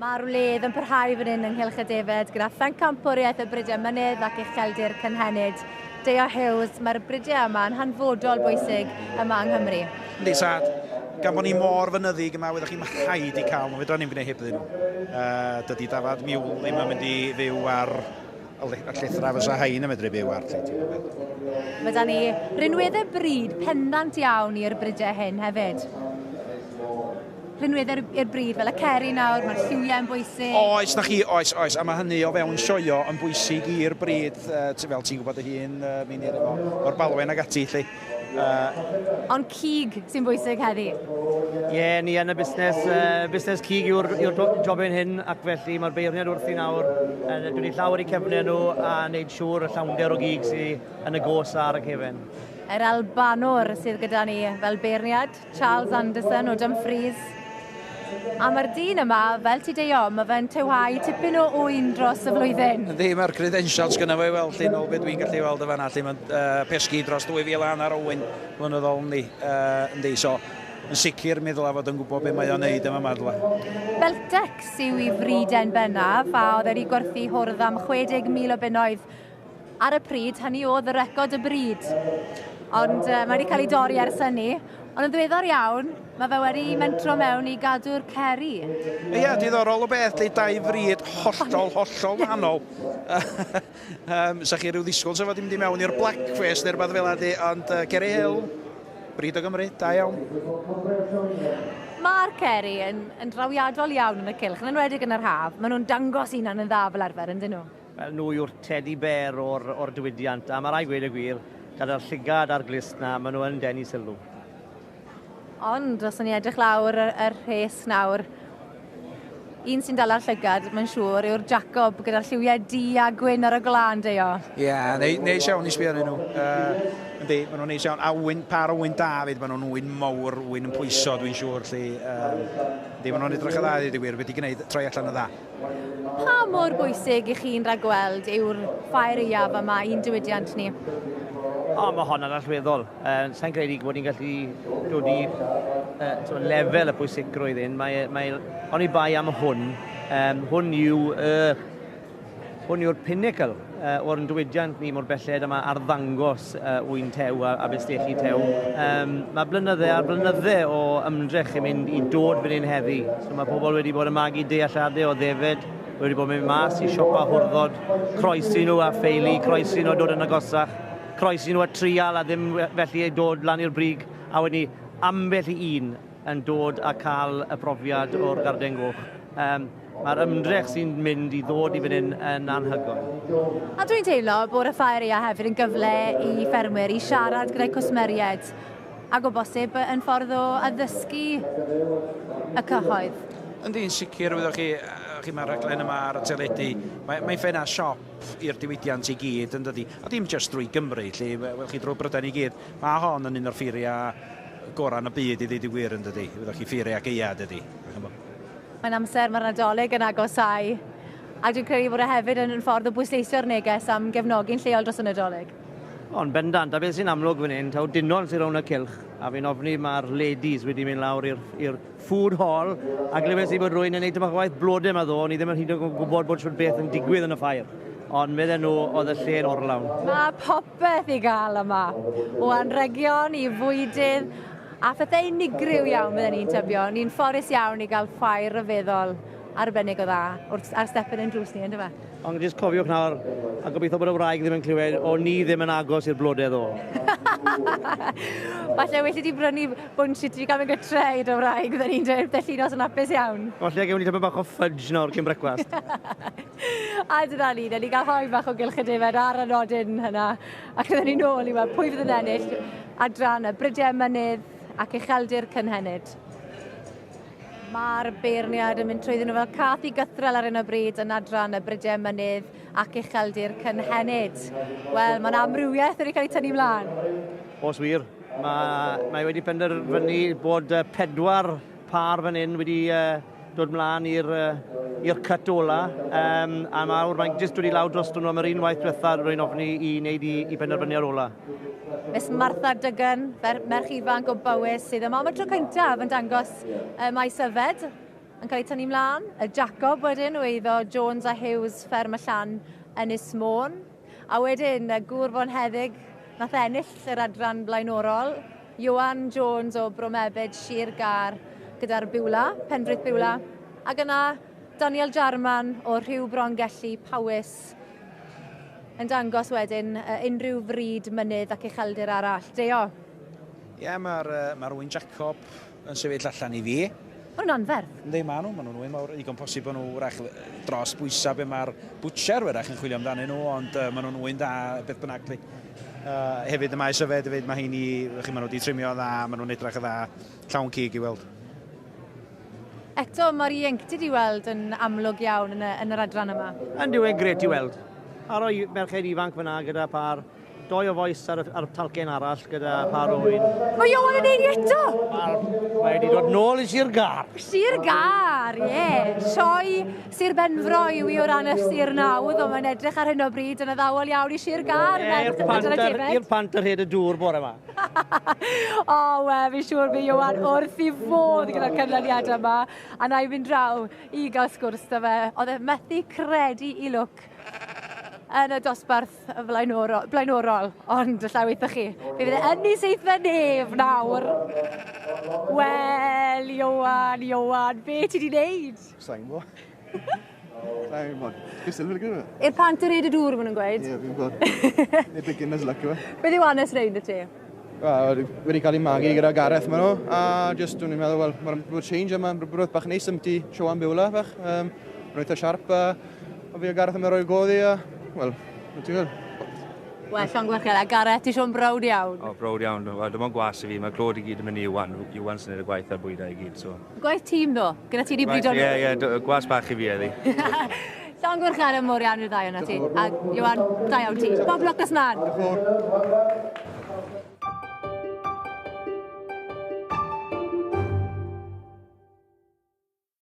Mae'r wledd yn parhau fan hyn ynghylch y defed gyda phencampwriaeth y Brydiau Mynydd ac Ucheldir Cynhenid. Deo Hughes, mae'r brydiau yma yn hanfodol bwysig yma yng Nghymru. Yndi, sad. Gan bod ni mor fynyddig yma, wyddech chi'n rhaid i cael nhw, fedra ni'n gwneud heb ddyn nhw. Dydy dafad miwl ddim yn mynd i fyw ar y llethra fysa hain yn medru byw ar. Mae da ni rinweddau bryd pendant iawn i'r brydiau hyn hefyd. Rinweddau i'r bryd fel y ceri nawr, mae'r lliwiau yn bwysig. Oes, na chi, oes. A mae hynny o fewn sioio yn bwysig i'r bryd, fel ti'n gwybod y hun, mynd i'r o'r balwen ag ati, lle. Ond cig sy'n bwysig heddi. Ie, ni yn y busnes cig yw'r jobyn hyn, ac felly mae'r beirniad wrthi nawr. Dwi'n ei llawer i cefnau nhw a wneud siŵr y llawnder o gig sydd yn y gos ar y cefen. Yr Albanwr sydd gyda ni fel beirniad, Charles Anderson o Dumfries. A mae'r dyn yma, fel ti deio, mae fe'n tywhau tipyn o wyn dros y flwyddyn. Yndi, mae'r credentials gyda fe weld llun o beth dwi'n gallu weld y fanna, lle mae'n pesgu dros 2,000 ar o wyn flynyddol ni. Yndi, so yn sicr meddwl a fod yn gwybod beth mae o'n neud yma madla. Beltex yw i friden bennaf a oedd wedi gwerthu hwrdd am 60,000 o bunnoedd. Ar y pryd, hynny oedd y record y bryd. Ond mae wedi cael ei dorri ers hynny. Ond yn ddiweddar iawn, mae fe wedi mentro mewn i gadw'r ceri. Ie, diddorol o beth, lle dau fryd hollol wahanol. Sa chi rhyw ddisgwyl sef wedi mynd i mewn i'r Blackfest neu rhywbeth fel ydy, ond Ceri Hill, bryd o Gymru, da iawn. Mae'r ceri yn drawiadol iawn yn y cylch, yn enwedig yn yr haf. Maen nhw'n dangos unan yn dda fel arfer, yndyn nhw? Wel, nhw yw'r teddy bear o'r diwydiant, a mae rai gweud y gwir, gyda'r llygad a'r glist na, maen nhw yn denu sylw. Ond, os o'n i edrych lawr y rhes nawr, un sy'n dal ar llygad, mae'n siŵr, yw'r Jacob gyda'r lliwiau du a gwyn ar y glân, deio. Ie, neis iawn i sbio arnyn nhw. Yndi, maen nhw'n neis iawn. A par o wyn David, maen nhw'n wyn mawr, wyn yn pwyso, dwi'n siŵr. Yndi, maen nhw'n edrych y dda, wedi gwir, wedi gwneud troi allan y dda. Pa mor bwysig i chi'n rhagweld yw'r ffair iaf yma un diwydiant ni? Mae hon yn allweddol. Sa'n credu bod ni'n gallu dod i lefel y pwysigrwydd un. O'n i bai am hwn. Hwn yw'r pinnacle o'r diwydiant ni mor belled yma ar ddangos wyn tew a bestechi tew. Mae blynyddau a blynyddau o ymdrech yn mynd i dod fan hyn heddi. So mae pobl wedi bod yn magu dealladau o ddefed, wedi bod yn mynd mas i siopa hwrddod, croesi nhw a ffeili, croesi nhw a dod yn agosach, croesi nhw a trial a ddim felly ei dod lan i'r brig, a wedi ambell i un yn dod a cael y profiad o'r Garden Goch. Mae'r ymdrech sy'n mynd i ddod i fan hyn yn anhygoel. A dwi'n teimlo bod y ffair ia hefyd yn gyfle i ffermwyr i siarad gyda'i cwsmeriaid ac o bosib yn ffordd o addysgu y cyhoedd. Ynddi'n sicr, wyddwch chi mae'r rhaglen yma ar y teledu, mae'n ffenna siop i'r diwydiant i gyd, yn dydi. A dim just drwy Gymru, lle, wel chi drwy Brydain i gyd. Mae hon yn un o'r ffeiriau gorau yn y byd i ddeud i wir, yn dydi. Wyddwch chi ffeiriau geiad ydi. Mae'n amser mae'r Nadolig yn agosau, a dwi'n credu bod e hefyd yn ffordd o bwysleisio'r neges am gefnogi'n lleol dros y Nadolig. Ond bendant, a beth sy'n amlwg fan hyn, taw dinon sy'n rhawn y cylch, a fi'n ofni mae'r ladies wedi mynd lawr i'r food hall, a glyfes i bod rwy'n yn neud yma gwaith blodau yma ddo, ni ddim yn hyd yn gwybod bod siwr beth yn digwydd yn y ffair. Ond medden nhw oedd y lle yn orlawn. Mae popeth i gael yma, o anregion i fwydydd, a phethau unigryw iawn bydden ni'n tybio. Ni'n ffodus iawn i gael ffair ryfeddol arbennig o dda ar stepyn yn drws ni, ynddo fe? Ond jyst cofiwch nawr, a gobeithio bod y wraig ddim yn clywed, o ni ddim yn agos i'r blodau ddo. Falle wedi di brynu bwnshit i gael yn gytre i dy wraig, fydden ni'n dweud llun yn apus iawn. Falle gewn ni tyfu bach o fudge nawr cyn brecwast. A dyna ni gael hoi bach o gylch y defed ar y nodyn hynna, ac fydden ni'n ôl i weld pwy fydd yn ennill adran y Brydiau Mynydd ac Ucheldir Cynhenid. Mae'r beirniad yn mynd trwyddyn nhw fel cath i gythrel ar un o bryd yn adran y Brydiau Mynydd ac Ucheldir Cynhenid. Wel, mae'n amrywiaeth wedi cael ei tynnu mlaen. Os wir, mae wedi penderfynu bod 4 par fan hyn wedi dod mlaen i'r cut ola. A mae'n jyst wedi lawr dros nhw am yr un waith diwethaf rwy'n ofni i wneud i penderfynu ar ola. Miss Martha Duggan, merch ifanc o Bowys, sydd yma am y tro cyntaf yn dangos maes yfed yn cael ei tynnu mlaen. Y Jacob wedyn, weiddo Jones a Hughes fferm y llan Ynys Môn. A wedyn, y gŵr fo'n heddig nath ennill yr adran blaenorol. Iwan Jones o Bromebyd Sir Gar gyda'r Biwla, Penfrith Biwla. Ac yna Daniel Jarman o Rhyw Brongelli Powys yn dangos wedyn unrhyw fryd mynydd ac ucheldir arall. Deo? Ie, mae'r Wyn Jacob yn sefyll allan i fi. Mae'n anferth. Ynddi, maen nhw'n wyn mawr, digon posib bod nhw wrach dros bwysau be mae'r bwtcher wrach yn chwilio amdanyn nhw, ond maen nhw'n wyn da beth bynnag. Hefyd y maes yfed, hefyd mae hyn i, maen nhw wedi trimio dda, maen nhw'n edrych y dda, llawn cig i weld. Eto, mae'r ieuenctid i weld yn amlwg iawn yn yr adran yma. Yn diwedd gret i weld. Ar o'i merched ifanc fyna gyda par doi o foes ar y talcen arall gyda par o un. Mae Iwan yn neud i eto! Mae wedi dod nôl i Sir Gar. Sir Gar, ie. Sioe Sir Benfro yw i o ran y Sir Nawdd, ond mae'n edrych ar hyn o bryd yn addawol iawn i Sir Gar. I'r pant ar hyd y dŵr bore yma. O, fi'n siŵr bydd Iwan wrth i fod gyda'r canlyniad yma. A na i fynd draw i gael sgwrs da fe. Oedd e methu credu i lwc yn y dosbarth blaenorol, ond llaw eithaf chi. Fe fydd yn ei seithfa nef nawr. Wel, Iwan, be ti di wneud? Sa'n bo. Sa'n bo. Gystal fydd gyda? I'r pant yr ed y dŵr, maen nhw'n gweud. Ie, fi'n gwybod. Neu beginners luck yma. Beth yw anes reyn y ti? Wedi cael ei magu gyda Gareth maen nhw, a just dwi'n meddwl, wel, mae'n rhywbeth change yma, rhywbeth bach neis am ti Sioan Biwla, fach. Mae'n eitha siarp, a fi a Gareth yn rhoi goddi, a, wel, ti'n gweld? Wel, Sion Gwerchel, a Gareth, ti sio'n brawd iawn. O, brawd iawn. Dim ond gwas i fi, mae clod i gyd yn mynd i Iwan. Iwan sy'n neud y gwaith ar bwydau i gyd, so. Gwaith tîm, ddo? Gyda ti wedi brido nhw? Ie, gwas bach i fi eddi. Sion Gwerchel yn mor iawn i'r ddau yna ti. A Iwan, da iawn ti. Bob lwc ys mlaen. Diolch yn fawr.